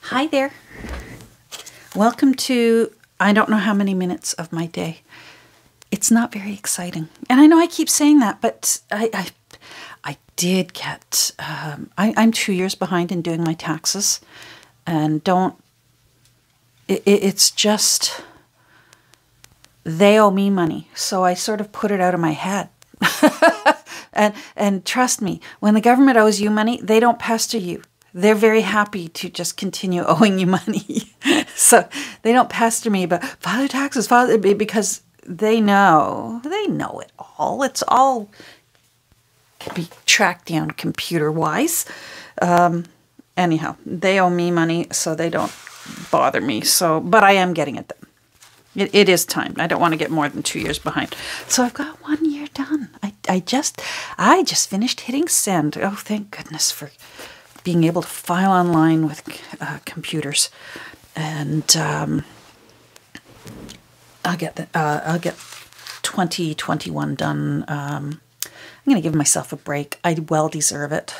Hi there. Welcome to I don't know how many minutes of my day. It's not very exciting. And I know I keep saying that, but I did get, I'm 2 years behind in doing my taxes and it's just, they owe me money. So I sort of put it out of my head. And trust me, when the government owes you money, they don't pester you. They're very happy to just continue owing you money. So they don't pester me about file your taxes, because they know it all. It's all can be tracked down computer-wise. Anyhow, they owe me money, so they don't bother me. So, but I am getting it done. It is time. I don't want to get more than 2 years behind. So I've got 1 year done. I just finished hitting send. Oh, thank goodness for being able to file online with computers, and I'll get 2021 done. I'm going to give myself a break. I well deserve it,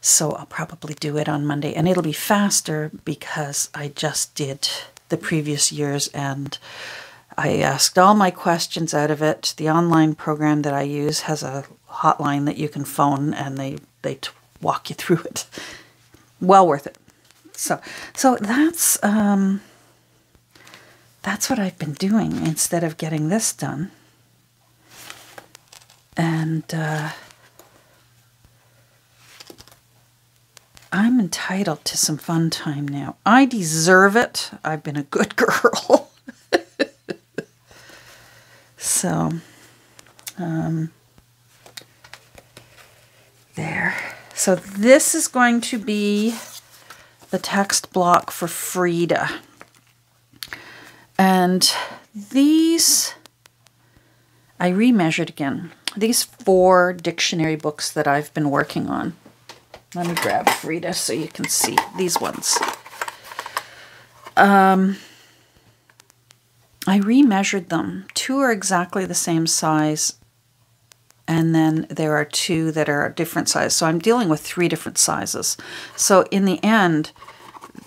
so I'll probably do it on Monday, and it'll be faster because I just did the previous years, and I asked all my questions out of it. The online program that I use has a hotline that you can phone, and they walk you through it. Well worth it. So that's what I've been doing instead of getting this done. And I'm entitled to some fun time now. I deserve it. I've been a good girl. So, there. So this is going to be the text block for Frida. And these, I remeasured again. These 4 dictionary books that I've been working on. Let me grab Frida so you can see these ones. I remeasured them. 2 are exactly the same size, and then there are 2 that are a different size. So I'm dealing with 3 different sizes. So in the end,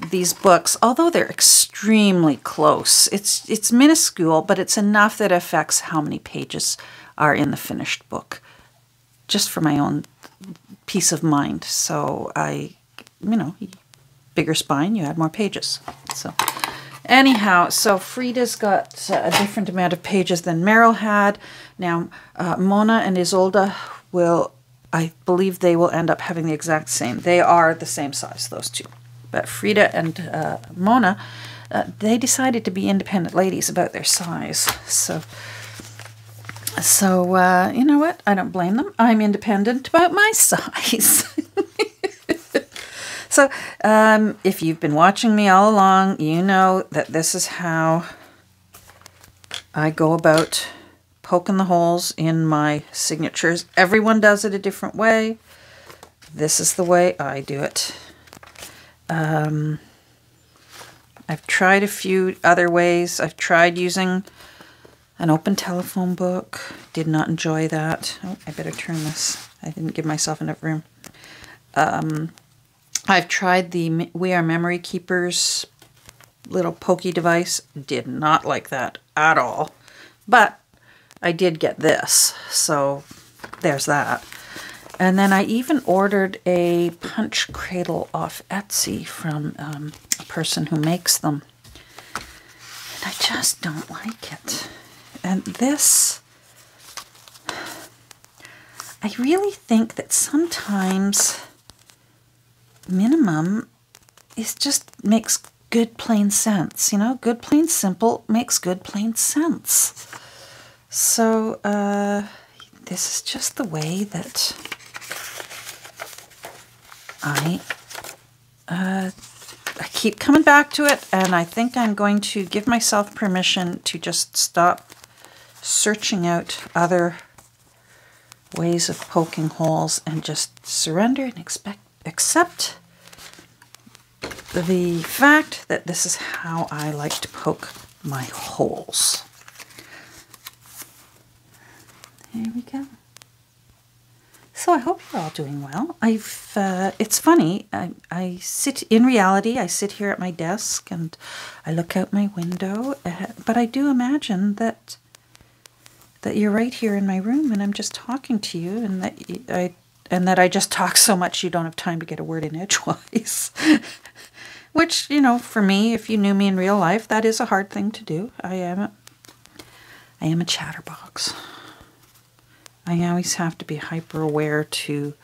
these books, although they're extremely close, it's minuscule, but it's enough that affects how many pages are in the finished book, just for my own peace of mind. So bigger spine, you add more pages. So anyhow, so Frida's got a different amount of pages than Meryl had. Now, Mona and Isolde I believe they will end up having the exact same. They are the same size, those 2. But Frida and Mona, they decided to be independent ladies about their size. So you know what? I don't blame them. I'm independent about my size. So if you've been watching me all along, you know that this is how I go about poking the holes in my signatures. Everyone does it a different way. This is the way I do it. I've tried a few other ways. I've tried using an open telephone book. Did not enjoy that. Oh, I better turn this. I didn't give myself enough room. I've tried the We Are Memory Keepers little pokey device. Did not like that at all. But I did get this, so there's that. And then I even ordered a punch cradle off Etsy from a person who makes them. And I just don't like it. And this, I really think that sometimes minimum makes good plain sense. You know, good plain simple makes good plain sense. So this is just the way that I keep coming back to it, and I think I'm going to give myself permission to just stop searching out other ways of poking holes and just surrender and accept the fact that this is how I like to poke my holes. There we go. So I hope you're all doing well. It's funny. I sit in reality. I sit here at my desk and I look out my window. But I do imagine that you're right here in my room, and I'm just talking to you, and that I just talk so much you don't have time to get a word in edgewise. Which, you know, for me, if you knew me in real life, that is a hard thing to do. I am a chatterbox. I always have to be hyper aware to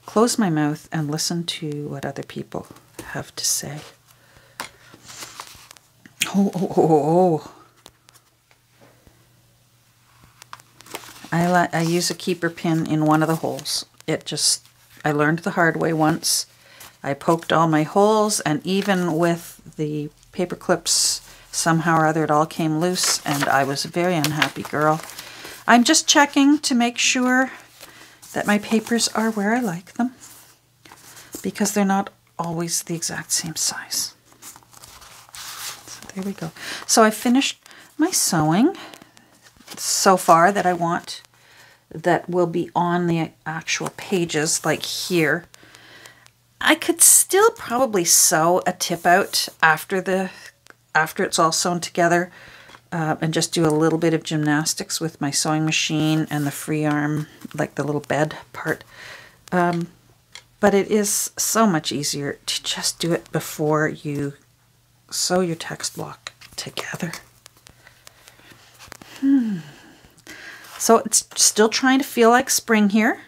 close my mouth and listen to what other people have to say. Oh. I use a keeper pin in one of the holes. I learned the hard way once. I poked all my holes, and even with the paper clips, somehow or other it all came loose, and I was a very unhappy girl. I'm just checking to make sure that my papers are where I like them, because they're not always the exact same size. So there we go. So I finished my sewing so far that I want that will be on the actual pages, like here. I could still probably sew a tip out after it's all sewn together, and just do a little bit of gymnastics with my sewing machine and the free arm, like the little bed part. But it is so much easier to just do it before you sew your text block together. So it's still trying to feel like spring here,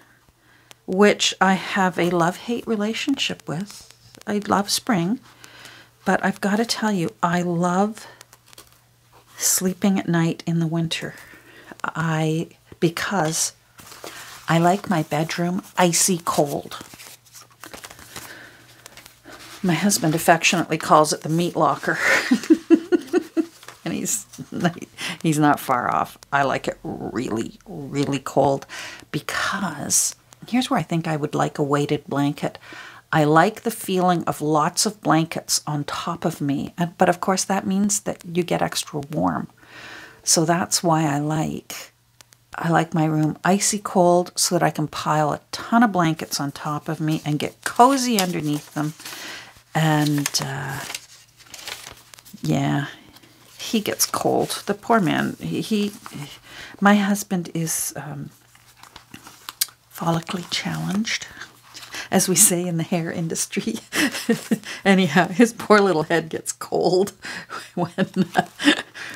which I have a love-hate relationship with. I love spring, but I've got to tell you, I love sleeping at night in the winter. Because I like my bedroom icy cold. My husband affectionately calls it the meat locker. And he's not far off. I like it really, really cold, because here's where I think I would like a weighted blanket. I like the feeling of lots of blankets on top of me, but of course that means that you get extra warm. So that's why I like my room icy cold, so that I can pile a ton of blankets on top of me and get cozy underneath them. And yeah, he gets cold. The poor man. My husband is follically challenged, as we say in the hair industry. Anyhow, his poor little head gets cold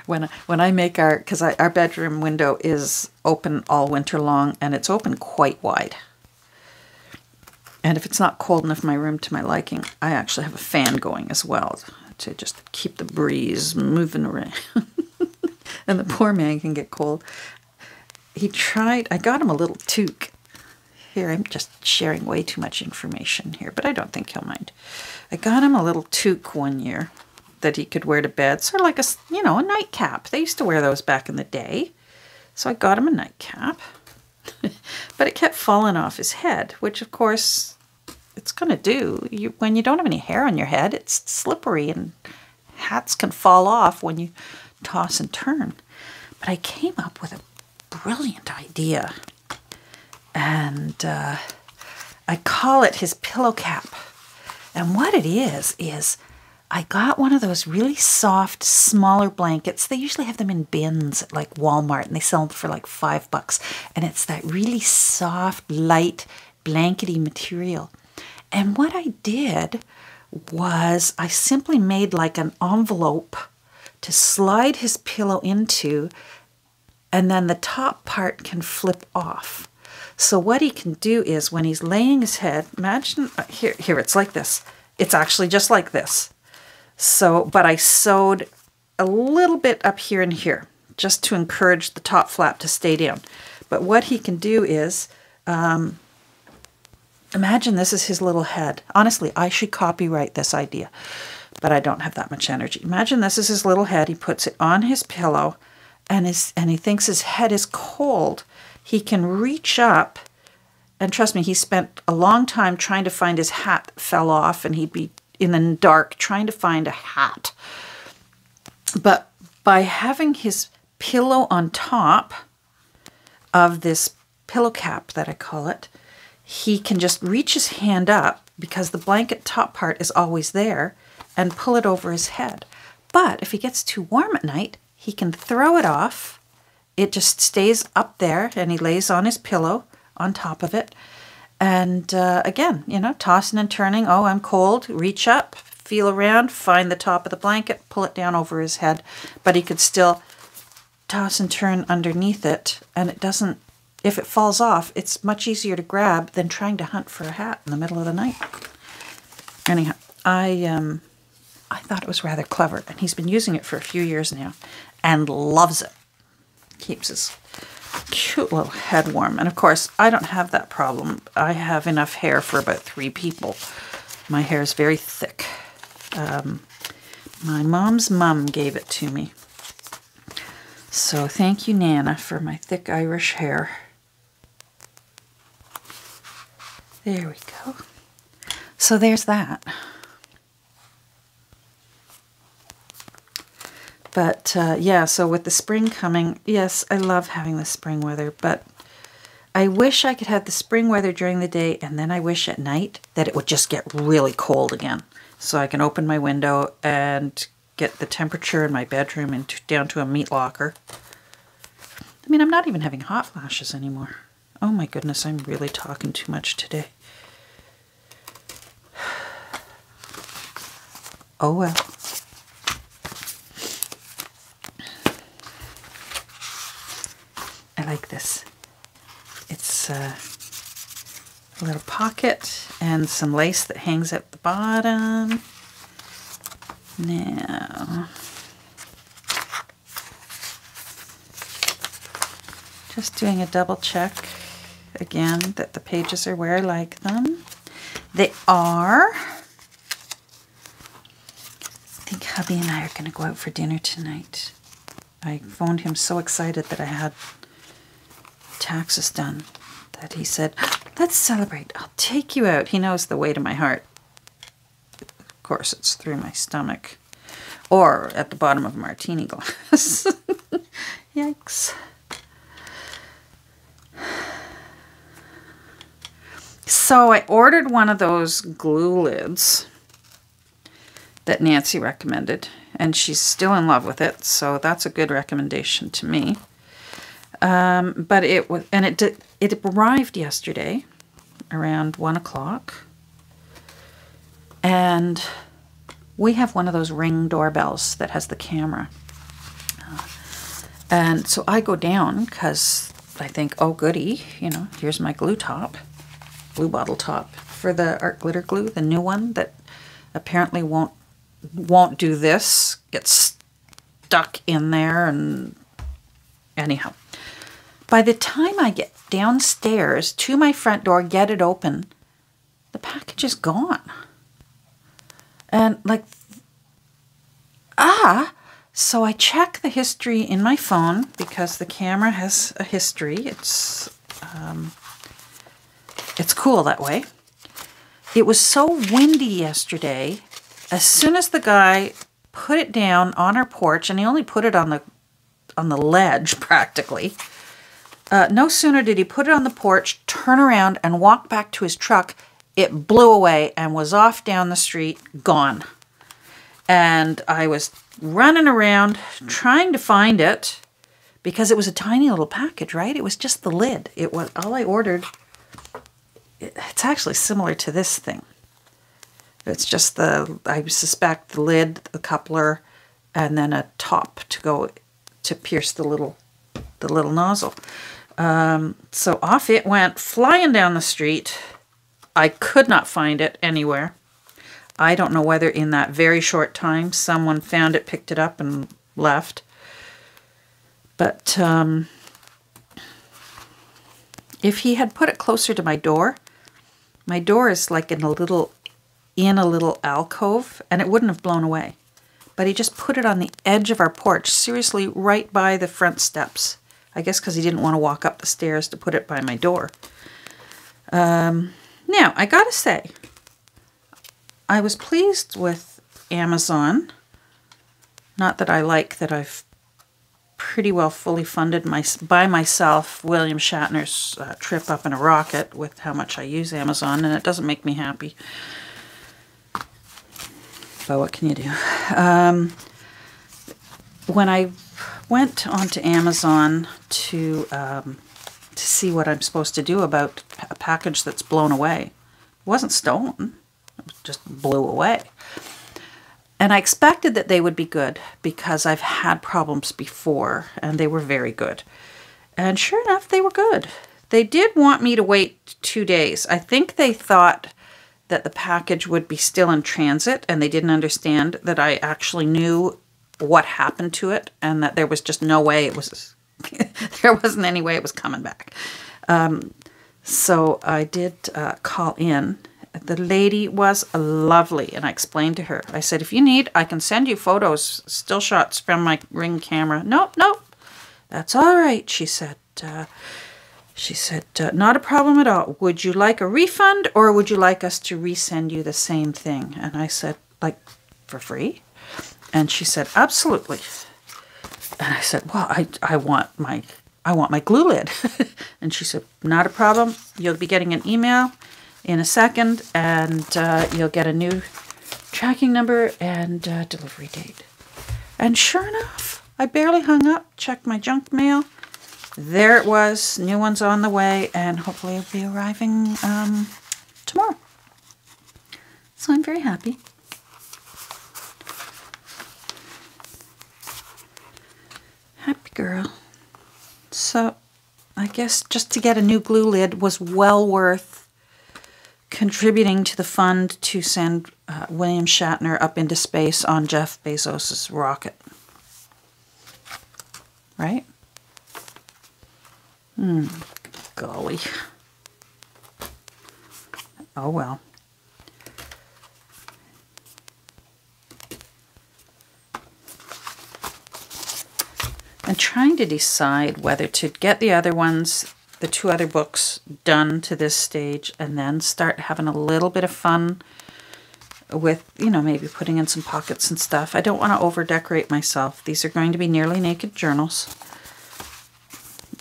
when I make because our bedroom window is open all winter long, and it's open quite wide. And if it's not cold enough in my room to my liking, I actually have a fan going as well to just keep the breeze moving around. And the poor man can get cold. I got him a little toque. Here, I'm just sharing way too much information here, but I don't think he'll mind. I got him a little toque one year that he could wear to bed, sort of like a nightcap. They used to wear those back in the day. So I got him a nightcap. But it kept falling off his head, which of course it's going to do. When you don't have any hair on your head, it's slippery and hats can fall off when you toss and turn. But I came up with a brilliant idea. And I call it his pillow cap. And what it is I got one of those really soft, smaller blankets. They usually have them in bins at like Walmart, and they sell them for like $5. And it's that really soft, light, blankety material. And what I did was I simply made like an envelope to slide his pillow into, and then the top part can flip off. So what he can do is when he's laying his head, imagine, here it's like this. It's actually just like this. So, but I sewed a little bit up here and here, just to encourage the top flap to stay down. But what he can do is, imagine this is his little head. Honestly, I should copyright this idea, but I don't have that much energy. Imagine this is his little head. He puts it on his pillow, and he thinks his head is cold. He can reach up, and trust me, he spent a long time trying to find his hat that fell off, and he'd be in the dark trying to find a hat. But by having his pillow on top of this pillow cap that I call it, he can just reach his hand up, because the blanket top part is always there, and pull it over his head. But if he gets too warm at night, he can throw it off. It just stays up there, and he lays on his pillow on top of it. And again, you know, tossing and turning. Oh, I'm cold. Reach up, feel around, find the top of the blanket, pull it down over his head. But he could still toss and turn underneath it, and it doesn't, if it falls off, it's much easier to grab than trying to hunt for a hat in the middle of the night. Anyhow, I thought it was rather clever, and he's been using it for a few years now and loves it. Keeps his cute little head warm. And of course, I don't have that problem. I have enough hair for about 3 people. My hair is very thick. My mom's mum gave it to me. So thank you, Nana, for my thick Irish hair. There we go. So there's that. But yeah, so with the spring coming, yes, I love having the spring weather, but I wish I could have the spring weather during the day, and then I wish at night that it would just get really cold again, so I can open my window and get the temperature in my bedroom down to a meat locker. I mean, I'm not even having hot flashes anymore. Oh my goodness, I'm really talking too much today. Oh well. I like this. It's a little pocket and some lace that hangs at the bottom. Now, just doing a double check again that the pages are where I like them. They are. I think hubby and I are going to go out for dinner tonight. I phoned him so excited that I had taxes done that he said, let's celebrate. I'll take you out. He knows the way to my heart. Of course, it's through my stomach or at the bottom of a martini glass. Yikes. So I ordered one of those glue lids that Nancy recommended, and she's still in love with it, so that's a good recommendation to me. But it was, and it arrived yesterday around 1 o'clock, and we have one of those Ring doorbells that has the camera, and so I go down because I think, oh goody, you know, here's my glue bottle top for the art glitter glue, the new one that apparently won't do this, gets stuck in there, and anyhow. By the time I get downstairs to my front door, get it open, the package is gone. And like, so I check the history in my phone because the camera has a history. It's cool that way. It was so windy yesterday. As soon as the guy put it down on our porch, and he only put it on the ledge practically, no sooner did he put it on the porch, turn around, and walk back to his truck, it blew away and was off down the street, gone. And I was running around trying to find it because it was a tiny little package, right? It was just the lid. It was all I ordered. It's actually similar to this thing. It's just I suspect the lid, the coupler, and then a top to pierce the little nozzle. So off it went, flying down the street. I could not find it anywhere. I don't know whether in that very short time someone found it, picked it up, and left. But if he had put it closer to my door is like in a little alcove, and it wouldn't have blown away. But he just put it on the edge of our porch, seriously right by the front steps. I guess because he didn't want to walk up the stairs to put it by my door. Now, I gotta say, I was pleased with Amazon. Not that I like that I've pretty well fully funded by myself William Shatner's trip up in a rocket with how much I use Amazon, and it doesn't make me happy. But what can you do? When I went onto Amazon to see what I'm supposed to do about a package that's blown away, it wasn't stolen, it just blew away. And I expected that they would be good because I've had problems before, and they were very good. And sure enough, they were good. They did want me to wait 2 days. I think they thought that the package would be still in transit, and they didn't understand that I actually knew what happened to it, and that there was just no way it was, there wasn't any way it was coming back. So I did call in. The lady was lovely, and I explained to her. I said, if you need, I can send you photos, still shots from my Ring camera. Nope, that's all right, she said. Not a problem at all. Would you like a refund, or would you like us to resend you the same thing? And I said, like, for free? And she said, absolutely. And I said, well, I want my glue lid. And she said, not a problem. You'll be getting an email in a second, and you'll get a new tracking number and delivery date. And sure enough, I barely hung up, checked my junk mail. There it was, new one's on the way, and hopefully it'll be arriving tomorrow. So I'm very happy. Happy girl. So I guess just to get a new glue lid was well worth contributing to the fund to send William Shatner up into space on Jeff Bezos's rocket. Right? Golly. Oh well. I'm trying to decide whether to get the other ones, the 2 other books, done to this stage, and then start having a little bit of fun with, you know, maybe putting in some pockets and stuff. I don't want to over-decorate myself. These are going to be nearly naked journals.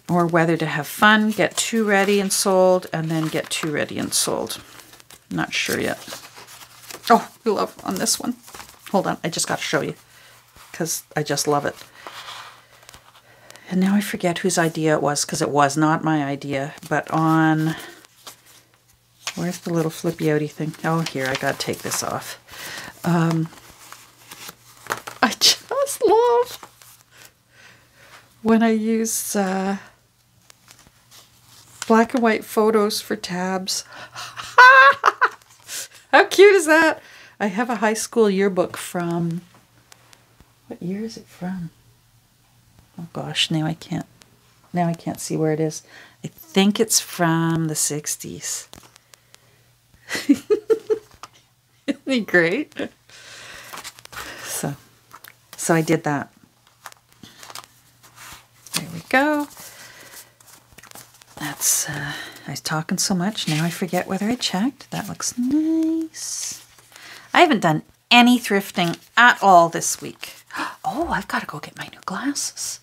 Or whether to have fun, get 2 ready and sold, and then get 2 ready and sold. Not sure yet. Oh, I love on this one. Hold on, I just got to show you, because I just love it. And now I forget whose idea it was, because it was not my idea, but on, where's the little flippy-outy thing? Oh, here, I gotta take this off. I just love when I use black and white photos for tabs. How cute is that? I have a high school yearbook from, what year is it from? Oh gosh, now I can't see where it is. I think it's from the 60s. Isn't he great? So I did that. There we go. That's, I was talking so much, now I forget whether I checked. That looks nice. I haven't done any thrifting at all this week. Oh, I've got to go get my new glasses.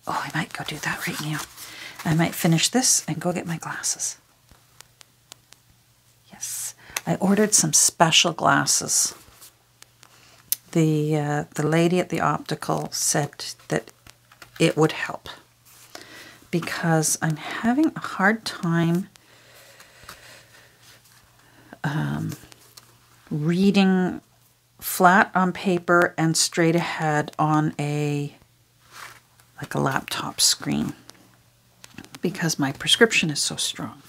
Oh, I might go do that right now. I might finish this and go get my glasses. Yes, I ordered some special glasses. The lady at the optical said that it would help because I'm having a hard time reading flat on paper and straight ahead on like a laptop screen because my prescription is so strong.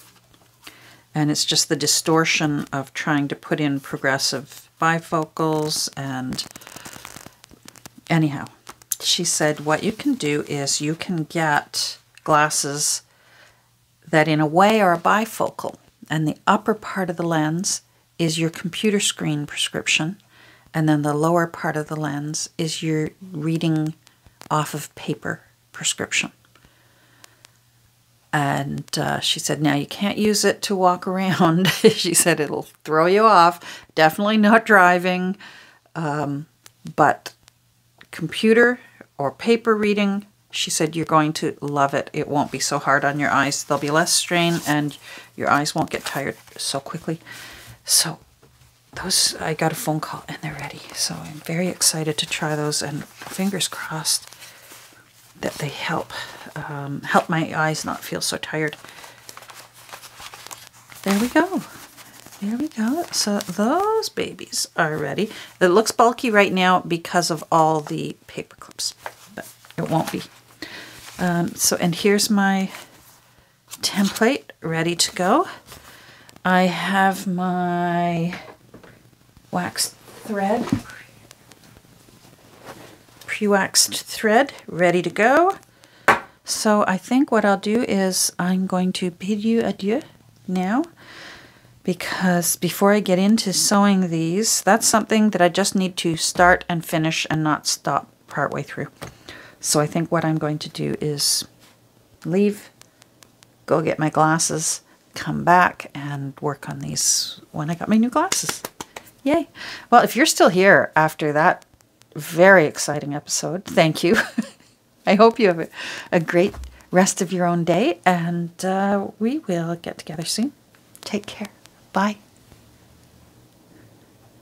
And it's just the distortion of trying to put in progressive bifocals. And anyhow, she said what you can do is you can get glasses that in a way are a bifocal, and the upper part of the lens is your computer screen prescription, and then the lower part of the lens is your reading off of paper prescription. And she said, now you can't use it to walk around. She said it'll throw you off. Definitely not driving. But computer or paper reading, she said you're going to love it. It won't be so hard on your eyes. There'll be less strain and your eyes won't get tired so quickly. So those, I got a phone call and they're ready. So I'm very excited to try those, and fingers crossed that they help my eyes not feel so tired. There we go. There we go. So those babies are ready. It looks bulky right now because of all the paper clips, but it won't be. And here's my template ready to go. I have my waxed thread, pre-waxed thread ready to go. So I think what I'll do is I'm going to bid you adieu now, because before I get into sewing these, that's something that I just need to start and finish and not stop partway through. So I think what I'm going to do is leave, go get my glasses, come back and work on these when I got my new glasses. Yay. Well, if you're still here after that very exciting episode, thank you. I hope you have a great rest of your own day, and we will get together soon. Take care. Bye.